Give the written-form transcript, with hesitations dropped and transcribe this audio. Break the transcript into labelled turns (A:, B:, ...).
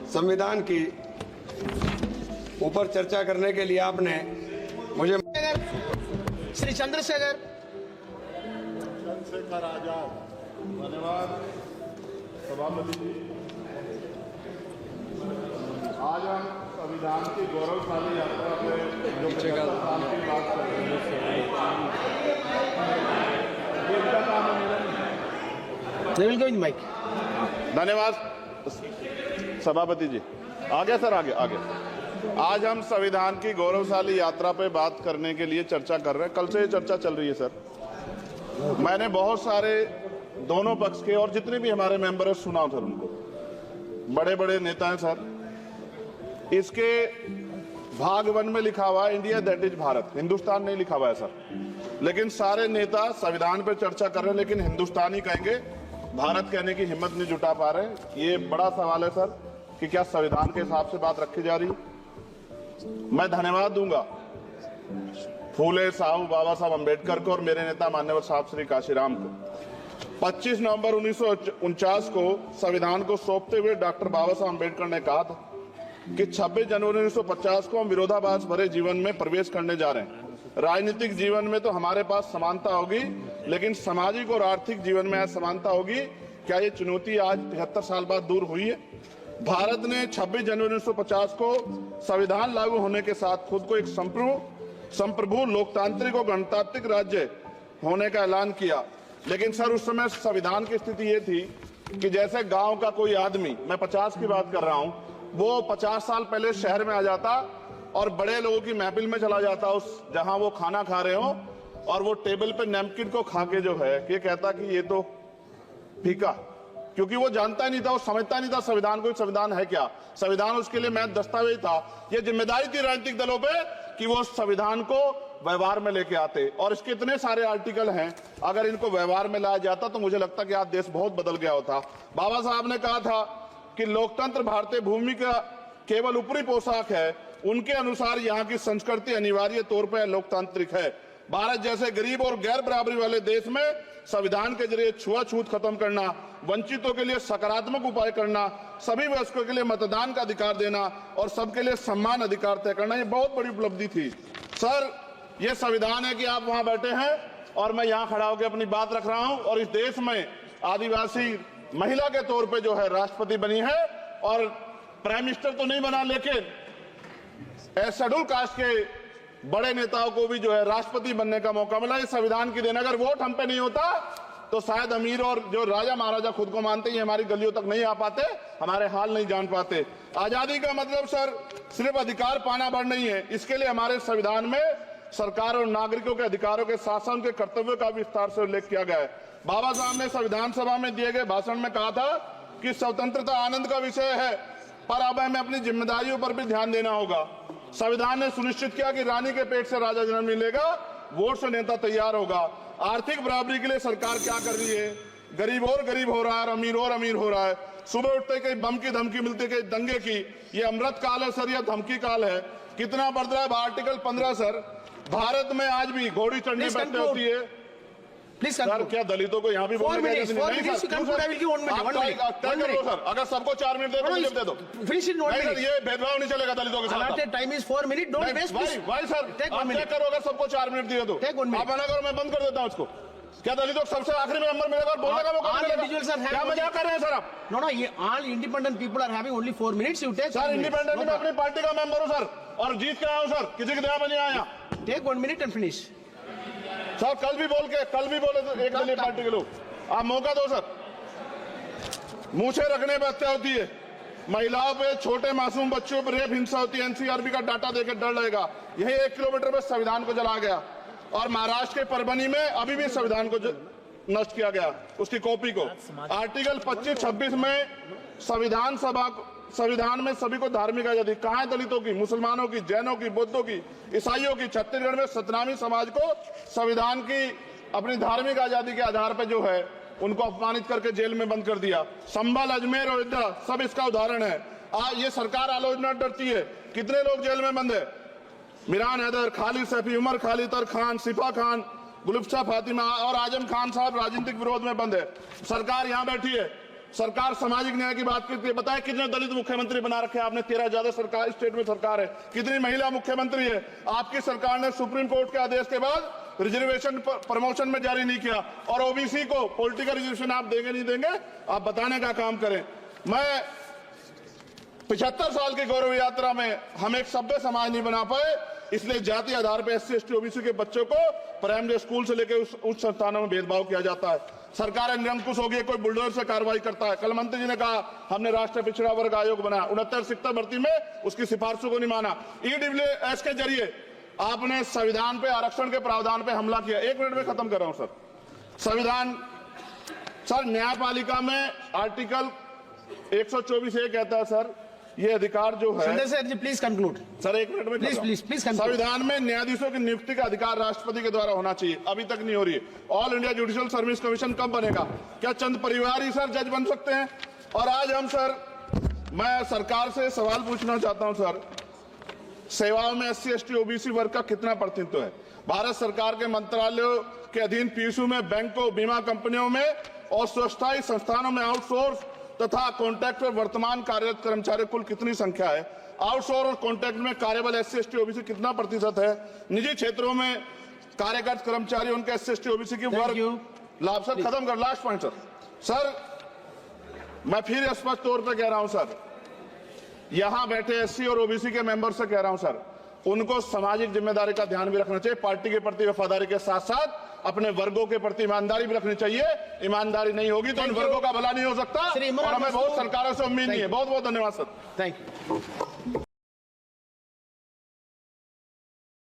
A: संविधान की ऊपर चर्चा करने के लिए आपने मुझे
B: श्री चंद्रशेखर
C: आजाद। धन्यवाद सभापति जी। आज हम संविधान की गौरवशाली यात्रा पे जो 75 साल की बात कर रहे हैं। धन्यवाद सभापति जी। आगे सर, आगे आगे। आज हम संविधान की गौरवशाली यात्रा पे बात करने के लिए चर्चा कर रहे हैं। कल से ये चर्चा चल रही है सर। मैंने बहुत सारे दोनों पक्ष के और जितने भी हमारे मेंबर हैं सुना सर, उनको बड़े बड़े नेता हैं सर। इसके भाग 1 में लिखा हुआ है India that is Bharat, Hindustan नहीं लिखा हुआ है सर। लेकिन सारे नेता संविधान पर चर्चा कर रहे हैं लेकिन हिंदुस्तान ही कहेंगे, भारत कहने की हिम्मत नहीं जुटा पा रहे। ये बड़ा सवाल है सर कि क्या संविधान के हिसाब से बात रखी जा रही है। मैं धन्यवाद दूंगा फूले साहू बाबा साहब अम्बेडकर को और मेरे नेता मान्यवर साहब श्री काशीराम को। 25 नवंबर 1949 को संविधान को सौंपते हुए डॉक्टर बाबा साहब अम्बेडकर ने कहा था कि 26 जनवरी 1950 को हम विरोधाभास भरे जीवन में प्रवेश करने जा रहे हैं। राजनीतिक जीवन में तो हमारे पास समानता होगी, लेकिन सामाजिक और आर्थिक जीवन में असमानता होगी। क्या ये चुनौती आज 73 साल बाद दूर हुई है? भारत ने 26 जनवरी 1950 को संविधान लागू होने के साथ खुद को एक संप्रभु लोकतांत्रिक और गणतांत्रिक राज्य होने का ऐलान किया। लेकिन सर उस समय संविधान की स्थिति ये थी कि जैसे गांव का कोई आदमी, मैं 50 की बात कर रहा हूं, वो 50 साल पहले शहर में आ जाता और बड़े लोगों की महफिल में चला जाता, उस जहां वो खाना खा रहे हो, और वो टेबल पे नैपकिन को खा के जो है ये कहता कि ये तो फीका, क्योंकि वो जानता ही नहीं था, वो समझता नहीं था संविधान को। संविधान है क्या? संविधान उसके लिए महज दस्तावेज था। ये जिम्मेदारी थी राजनीतिक दलों पे कि वो संविधान को व्यवहार में लेके आते। और इसके इतने सारे आर्टिकल हैं, अगर इनको व्यवहार में लाया जाता तो मुझे लगता कि आज देश बहुत बदल गया होता। बाबा साहब ने कहा था कि लोकतंत्र भारतीय भूमि का केवल ऊपरी पोशाक है, उनके अनुसार यहाँ की संस्कृति अनिवार्य तौर पर लोकतांत्रिक है। भारत जैसे गरीब और गैर बराबरी वाले देश में संविधान के जरिए छुआछूत खत्म करना, वंचितों के लिए सकारात्मक उपाय करना, सभी वयस्कों के लिए मतदान का अधिकार देना और सबके लिए सम्मान अधिकार तय करना, ये बहुत बड़ी उपलब्धि थी सर। ये संविधान है कि आप वहां बैठे हैं और मैं यहाँ खड़ा होकर अपनी बात रख रहा हूं, और इस देश में आदिवासी महिला के तौर पे जो है राष्ट्रपति बनी है, और प्राइम मिनिस्टर तो नहीं बना, लेकिन शेड्यूल कास्ट के बड़े नेताओं को भी जो है राष्ट्रपति बनने का मौका मिला। इस संविधान की देन, अगर वोट हम पे नहीं होता तो शायद अमीर और जो राजा महाराजा खुद को मानते हैं हमारी गलियों तक नहीं आ पाते, हमारे हाल नहीं जान पाते। आजादी का मतलब सर सिर्फ अधिकार पाना भर नहीं है, इसके लिए हमारे संविधान में सरकार और नागरिकों के अधिकारों के साथ साथ उनके कर्तव्यों का विस्तार से उल्लेख किया गया है। बाबा साहब ने संविधान सभा में दिए गए भाषण में कहा था कि स्वतंत्रता आनंद का विषय है, पर अब हमें अपनी जिम्मेदारियों पर भी ध्यान देना होगा। संविधान ने सुनिश्चित किया कि रानी के पेट से राजा जन्म नहीं लेगा, वोट से नेता तैयार होगा। आर्थिक बराबरी के लिए सरकार क्या कर रही है? गरीब और गरीब हो रहा है और अमीर हो रहा है। सुबह उठते कहीं बम की धमकी मिलती, कहीं दंगे की। ये अमृत काल है सर, यह धमकी काल है। कितना बढ़ रहा है? आर्टिकल 15 सर, भारत में आज भी घोड़ी चढ़नी बैठते होती है। सर क्या दलितों को यहाँ भी बोलने का सर, अगर सबको 4 मिनट दे दो, दे दो। ये भेदभाव नहीं चलेगा दलितों के साथ।
B: Time is 4 minute, don't waste.
C: भाई सर आप क्या करो, अगर सबको 4 मिनट दिए तो आप मना करो, मैं बंद कर देता हूँ इसको। क्या दलितों को सबसे आखिरी में नंबर मिलेगा और बोलने का मौका मिलेगा? क्या मजाक कर रहे हैं सर आप?
B: नो, ये all independent people are having only 4 minutes. You take
C: sir, independent मैं अपनी पार्टी का मेंबर हूँ सर, और जीत के आया हूँ सर, किसी की दया में नहीं आया।
B: Take 1 minute and finish
C: sir. कल भी बोले तो एक दलीय पार्टी के लोग, आप मौका दो सर। मूछे रखने पर हत्या होती है, महिलाओं पे, छोटे मासूम बच्चों पर रेप हिंसा होती है। एनसीआरबी का डाटा देकर डर लगेगा। यही 1 किलोमीटर में संविधान को जलाया गया, और महाराष्ट्र के परभनी में अभी भी संविधान को नष्ट किया गया, उसकी कॉपी को। आर्टिकल 25-26 में संविधान में सभी को धार्मिक आजादी। कहाँ है दलितों की, मुसलमानों की, जैनों की, बौद्धों की, ईसाइयों की? छत्तीसगढ़ में सतनामी समाज को संविधान की अपनी धार्मिक आजादी के आधार पर जो है उनको अपमानित करके जेल में बंद कर दिया। संभल, अजमेर, अयोध्या सब इसका उदाहरण है। ये सरकार आलोचना डरती है। कितने लोग जेल में बंद है? मिरान हैदर, खालिद सैफी, उमर खालिद खान, सिफा खान, गुलफ्शा फातिमा और आजम खान साहब राजनीतिक विरोध में बंद है। सरकार यहाँ बैठी है, सरकार सामाजिक न्याय की बात करती है। बताए कितने दलित मुख्यमंत्री बना रखे हैं आपने? 13 ज्यादा सरकार स्टेट में सरकार है। कितनी महिला मुख्यमंत्री है? आपकी सरकार ने सुप्रीम कोर्ट के आदेश के बाद रिजर्वेशन प्रमोशन में जारी नहीं किया, और ओबीसी को पॉलिटिकल रिजर्वेशन आप देंगे नहीं देंगे, आप बताने का काम करें। मैं 75 साल की गौरव यात्रा में हम एक सभ्य समाज नहीं बना पाए, इसलिए जाति आधार पर SC ST OBC के बच्चों को प्राइमरी स्कूल से लेकर उच्च संस्थानों में भेदभाव किया जाता है। सरकार निरंकुश हो गई, कोई बुलडोजर से कार्रवाई करता है। कल मंत्री जी ने कहा हमने राष्ट्रीय पिछड़ा वर्ग आयोग बनाया, 69 शिक्षक भर्ती में उसकी सिफारिशों को नहीं माना। EWS के जरिए आपने संविधान पे आरक्षण के प्रावधान पे हमला किया। 1 मिनट में खत्म कर रहा हूं सर। संविधान सर, न्यायपालिका में आर्टिकल 124 ये कहता है सर, ये अधिकार जो है।
B: Sundar sir, please conclude
C: sir 1 minute में
B: प्लीज
C: संविधान में न्यायाधीशों की नियुक्ति का अधिकार राष्ट्रपति के द्वारा होना चाहिए, अभी तक नहीं हो रही है। All India judicial service commission कब बनेगा? क्या चंद परिवार ही सर जज बन सकते हैं? और आज हम सर, मैं सरकार से सवाल पूछना चाहता हूं सर, सेवाओं में SC ST OBC वर्ग का कितना प्रतिनिधित्व है? भारत सरकार के मंत्रालयों के अधीन PSU में, बैंकों, बीमा कंपनियों में और स्वच्छता संस्थानों में आउटसोर्स तथा कॉन्ट्रैक्ट पर वर्तमान कार्यरत कर्मचारी कुल कितनी संख्या है? आउटसोर्स और कॉन्ट्रैक्ट में कार्यबल SC ST OBC कितना प्रतिशत है? निजी क्षेत्रों में कार्यरत कर्मचारी उनके SC ST OBC की वर्ग लाभ। सर खत्म कर, लास्ट पॉइंट सर। सर मैं फिर स्पष्ट तौर पर कह रहा हूं सर, यहां बैठे SC और OBC के मेंबर से कह रहा हूं सर, उनको सामाजिक जिम्मेदारी का ध्यान भी रखना चाहिए। पार्टी के प्रति वफादारी के साथ साथ अपने वर्गों के प्रति ईमानदारी भी रखनी चाहिए। ईमानदारी नहीं होगी तो इन वर्गों का भला नहीं हो सकता, और हमें बहुत सरकारों से उम्मीद नहीं है। बहुत बहुत धन्यवाद सर।
B: Thank you.